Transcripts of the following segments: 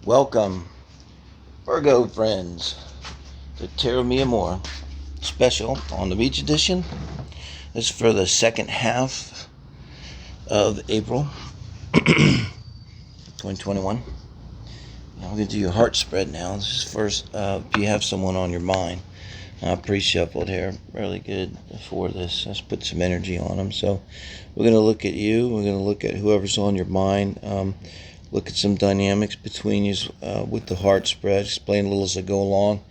Welcome, Virgo friends, to Tarot Me More special on the beach edition. This is for the second half of April 2021. Now we're going to do your heart spread now. This is first, if you have someone on your mind. Pre-shuffled here, really good for this. Let's put some energy on them. So we're going to look at you. We're going to look at whoever's on your mind. Look at some dynamics between you with the heart spread. Explain a little as I go along.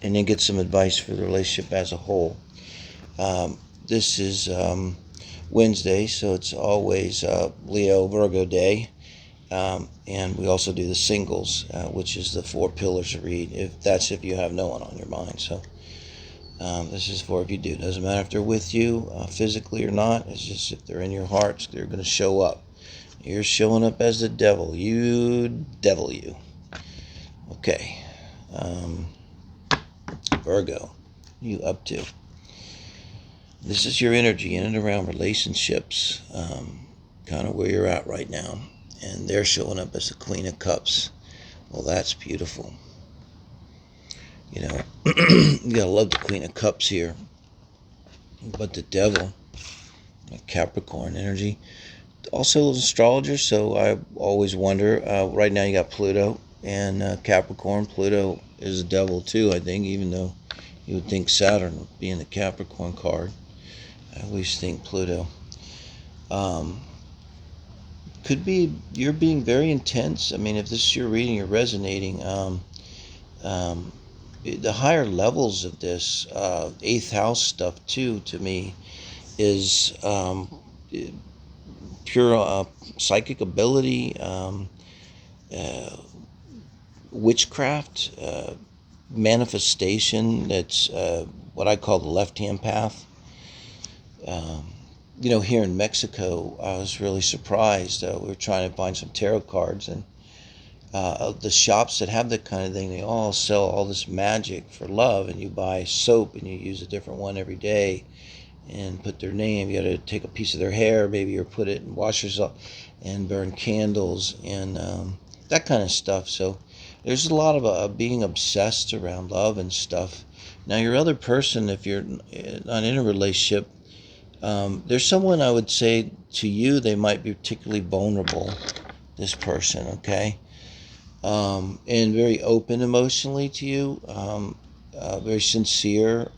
And then get some advice for the relationship as a whole. This is Wednesday, so it's always Leo Virgo day. And we also do the singles, which is the 4 pillars to read, if you have no one on your mind. So this is for if you do. It doesn't matter if they're with you physically or not. It's just if they're in your hearts, they're going to show up. You're showing up as the devil. You. Okay. Virgo, you up to? This is your energy in and around relationships, kind of where you're at right now. And they're showing up as the Queen of Cups. Well, that's beautiful. You know, you gotta love the Queen of Cups here. But the devil, Capricorn energy. Also an astrologer, so I always wonder. Right now you got Pluto and Capricorn. Pluto is the devil too, I think, even though you would think Saturn would be in the Capricorn card. I always think Pluto. Could be you're being very intense. I mean, if this is your reading, you're resonating. The higher levels of this 8th house stuff too, to me, is pure psychic ability, witchcraft, manifestation. That's what I call the left-hand path. Here in Mexico, I was really surprised. We were trying to find some tarot cards, and the shops that have that kind of thing, they all sell all this magic for love, and you buy soap and you use a different one every day and put their name. You got to take a piece of their hair, maybe, or put it and wash yourself and burn candles and that kind of stuff. So there's a lot of being obsessed around love and stuff. Now, your other person, if you're not in a relationship, there's someone I would say to you, they might be particularly vulnerable, this person, okay? And very open emotionally to you, very sincere,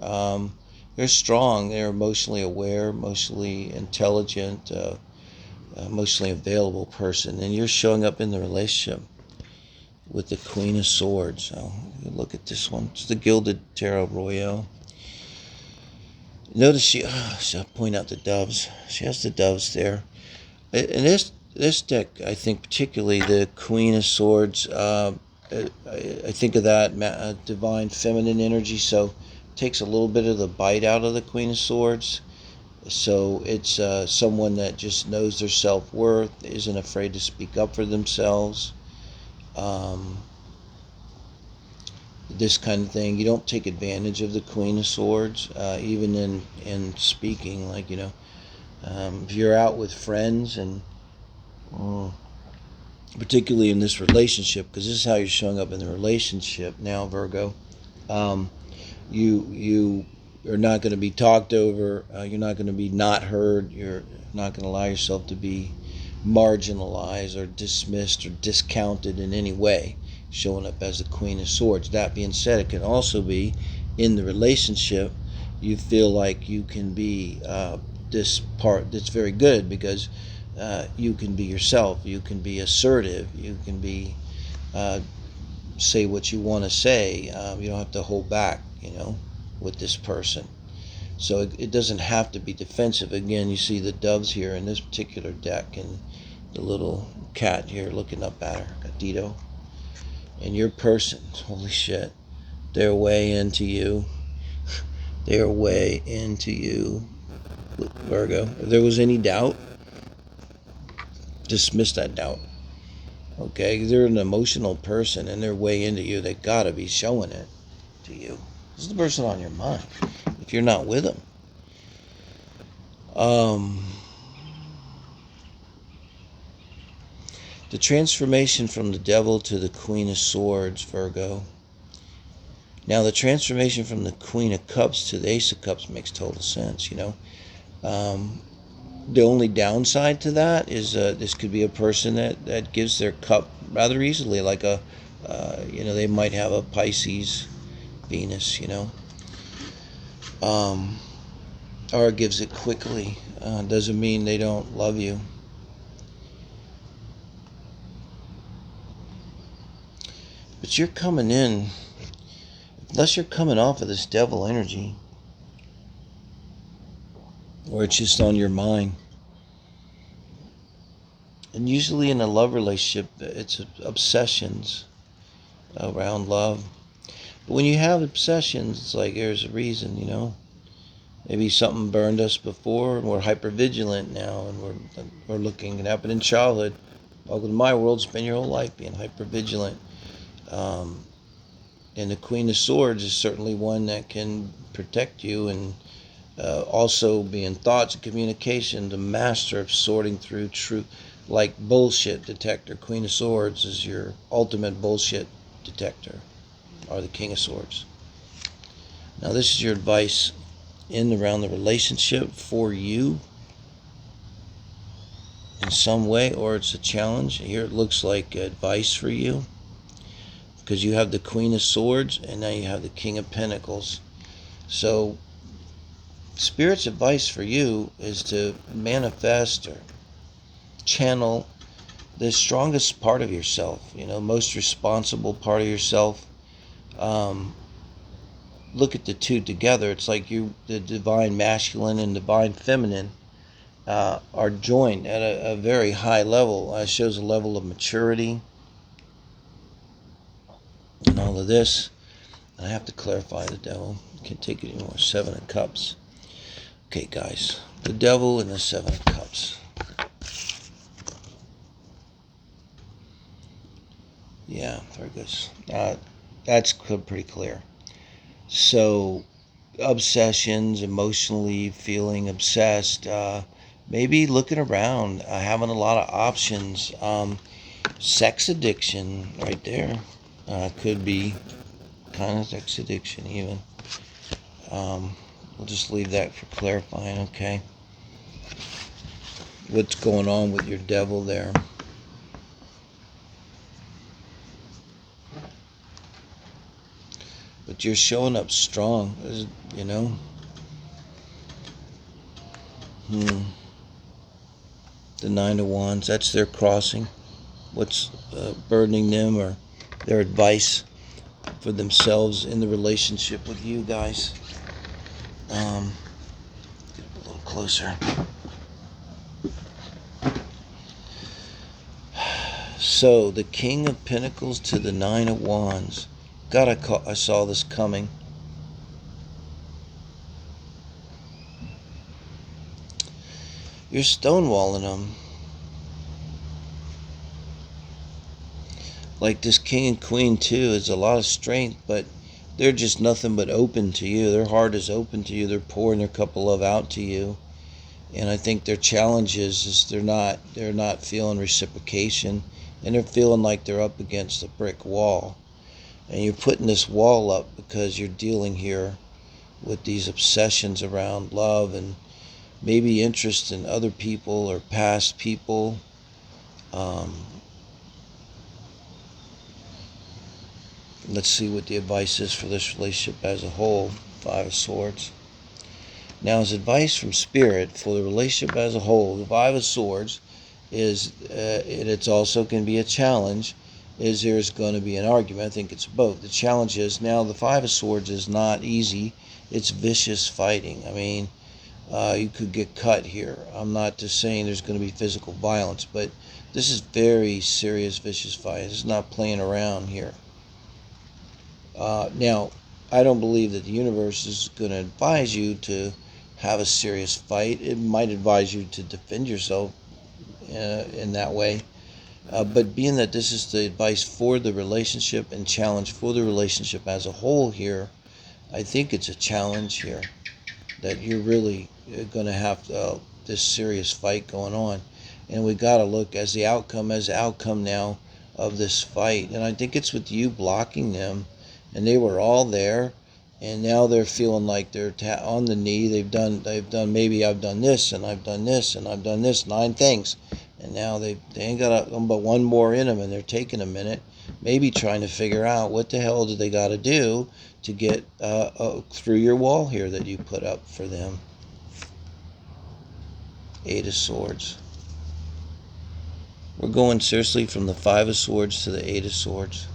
they're strong, they're emotionally aware, emotionally intelligent, emotionally available person, and you're showing up in the relationship with the Queen of Swords. So look at this one. It's the Gilded Tarot Royale. Notice I'll point out the doves. She has the doves there. In this deck, I think particularly the Queen of Swords, I think of that divine feminine energy, so it takes a little bit of the bite out of the Queen of Swords. So it's someone that just knows their self-worth, isn't afraid to speak up for themselves. This kind of thing. You don't take advantage of the Queen of Swords, even in speaking. Like, if you're out with friends, and particularly in this relationship, because this is how you're showing up in the relationship now, Virgo, you are not going to be talked over. You're not going to be not heard. You're not going to allow yourself to be marginalized or dismissed or discounted in any way, showing up as the Queen of Swords. That being said, it can also be in the relationship you feel like you can be this part that's very good, because you can be yourself, you can be assertive, you can be say what you want to say. You don't have to hold back, with this person. So it doesn't have to be defensive. Again, you see the doves here in this particular deck, and the little cat here looking up at her, Gatito. And your person, holy shit, they're way into you. They're way into you, Virgo. If there was any doubt, dismiss that doubt. Okay, they're an emotional person and they're way into you. They gotta be showing it to you. This is the person on your mind if you're not with them. The transformation from the devil to the Queen of Swords, Virgo. Now, the transformation from the Queen of Cups to the Ace of Cups makes total sense, you know. The only downside to that is this could be a person that gives their cup rather easily, like they might have a Pisces Venus, or gives it quickly. Doesn't mean they don't love you. But you're coming in, unless you're coming off of this devil energy, or it's just on your mind. And usually in a love relationship, it's obsessions around love. But when you have obsessions, it's like there's a reason, Maybe something burned us before, and we're hypervigilant now, and we're looking. It happened in childhood. Welcome to my world. Spend your whole life being hypervigilant. And the Queen of Swords is certainly one that can protect you, and also be in thoughts and communication, the master of sorting through truth, like bullshit detector. Queen of Swords is your ultimate bullshit detector, or the King of Swords. Now, this is your advice in around the relationship for you in some way, or it's a challenge. Here it looks like advice for you, because you have the Queen of Swords and now you have the King of Pentacles. So Spirit's advice for you is to manifest or channel the strongest part of yourself, most responsible part of yourself. Look at the two together. It's like the divine masculine and divine feminine are joined at a very high level. It shows a level of maturity and all of this. And I have to clarify the devil. Can't take it anymore. 7 of Cups. Okay, guys. The devil and the 7 of Cups. Yeah, very good. That's pretty clear. So, obsessions, emotionally feeling obsessed, maybe looking around, having a lot of options. Sex addiction, right there, could be kind of sex addiction even. We'll just leave that for clarifying, okay? What's going on with your devil there? But you're showing up strong, The 9 of Wands, that's their crossing. What's burdening them, or their advice for themselves in the relationship with you guys. Get a little closer. So, the King of Pentacles to the 9 of Wands. God, I saw this coming. You're stonewalling them. Like this King and Queen too is a lot of strength, but they're just nothing but open to you. Their heart is open to you. They're pouring their cup of love out to you. And I think their challenge is they're not feeling reciprocation, and they're feeling like they're up against a brick wall. And you're putting this wall up because you're dealing here with these obsessions around love and maybe interest in other people or past people. Let's see what the advice is for this relationship as a whole. 5 of Swords. Now, as advice from Spirit for the relationship as a whole, the 5 of Swords is, and it's also can be a challenge, is there's going to be an argument. I think it's both. The challenge is, now the 5 of Swords is not easy. It's vicious fighting. I mean, you could get cut here. I'm not just saying there's going to be physical violence, but this is very serious, vicious fight. It's not playing around here. Now, I don't believe that the universe is going to advise you to have a serious fight. It might advise you to defend yourself in that way. But being that this is the advice for the relationship and challenge for the relationship as a whole here, I think it's a challenge here that you're really going to have this serious fight going on. And we got to look as the outcome now of this fight. And I think it's with you blocking them, and they were all there, and now they're feeling like they're on the knee. They've done maybe I've done this and I've done this and I've done this 9 things, and now they ain't got but one more in them, and they're taking a minute, maybe trying to figure out what the hell do they got to do to get through your wall here that you put up for them. 8 of Swords. We're going seriously from the 5 of Swords to the 8 of Swords.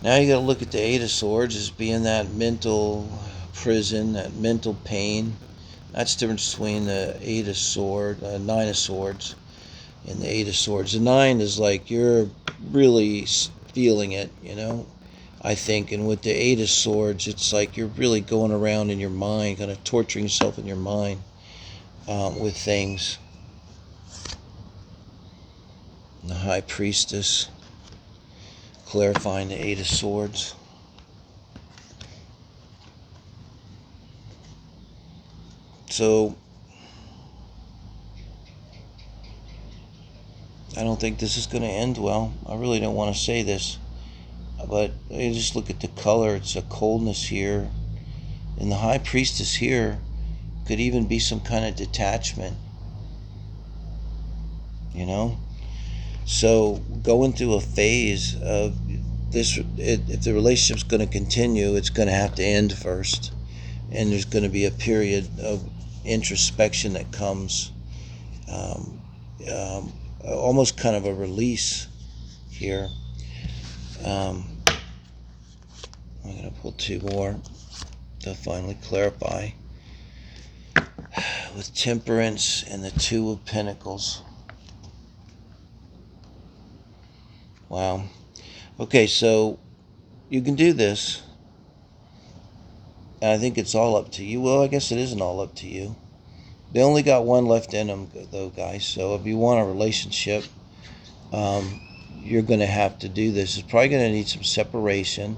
Now you got to look at the 8 of Swords as being that mental prison, that mental pain. That's the difference between the 8 of Swords, 9 of Swords, and the 8 of Swords. The 9 is like you're really feeling it, I think. And with the 8 of Swords, it's like you're really going around in your mind, kind of torturing yourself in your mind with things. The High Priestess, clarifying the 8 of Swords. So, I don't think this is going to end well. I really don't want to say this, but you just look at the color. It's a coldness here. And the High Priestess here could even be some kind of detachment, So going through a phase of this, if the relationship's going to continue, it's going to have to end first. And there's going to be a period of introspection that comes, almost kind of a release here. I'm going to pull 2 more to finally clarify. With Temperance and the 2 of Pentacles. Wow. Okay, so you can do this. And I think it's all up to you. Well, I guess it isn't all up to you. They only got one left in them, though, guys. So if you want a relationship, you're going to have to do this. It's probably going to need some separation,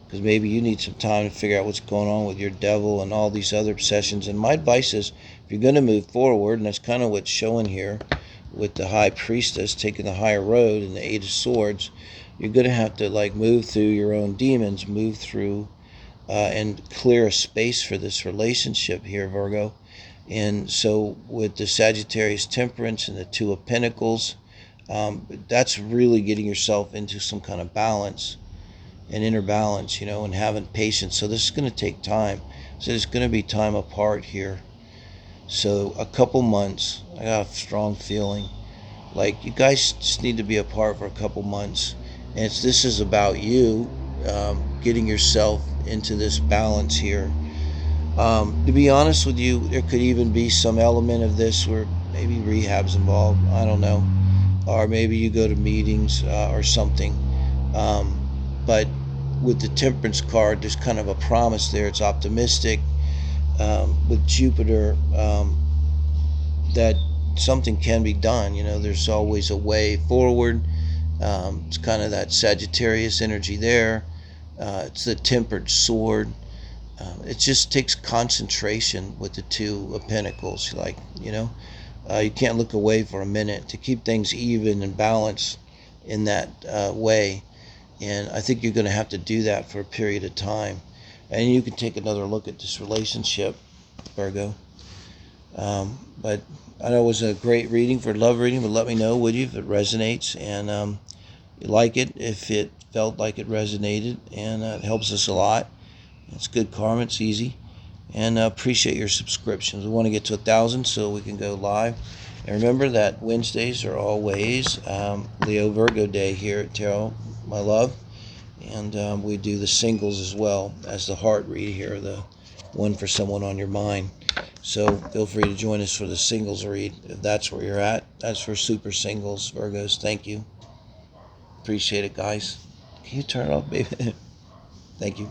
because maybe you need some time to figure out what's going on with your devil and all these other obsessions. And my advice is, if you're going to move forward, and that's kind of what's showing here with the High Priestess taking the higher road and the 8 of Swords, you're going to have to move through your own demons, move through and clear a space for this relationship here, Virgo. And so with the Sagittarius Temperance and the 2 of Pentacles, that's really getting yourself into some kind of balance, an inner balance, and having patience. So this is going to take time. So there's going to be time apart here. So a couple months. I got a strong feeling like you guys just need to be apart for a couple months. And this is about you getting yourself into this balance here. To be honest with you, there could even be some element of this where maybe rehab's involved. I don't know. Or maybe you go to meetings or something. But with the Temperance card, there's kind of a promise there. It's optimistic. With Jupiter, that something can be done. There's always a way forward. It's kind of that Sagittarius energy there. It's the Tempered Sword. It just takes concentration with the 2 of Pentacles. You can't look away for a minute to keep things even and balanced in that way. And I think you're going to have to do that for a period of time. And you can take another look at this relationship, Virgo. But I know it was a great reading for love reading, but let me know, would you, if it resonates, and you like it, if it felt like it resonated, and it helps us a lot. It's good karma, it's easy, and appreciate your subscriptions. We want to get to 1,000 so we can go live. And remember that Wednesdays are always Leo Virgo Day here at Tarot, my love. And we do the singles as well as the heart read here, the one for someone on your mind. So feel free to join us for the singles read if that's where you're at. That's for super singles, Virgos. Thank you. Appreciate it, guys. Can you turn it off, baby? Thank you.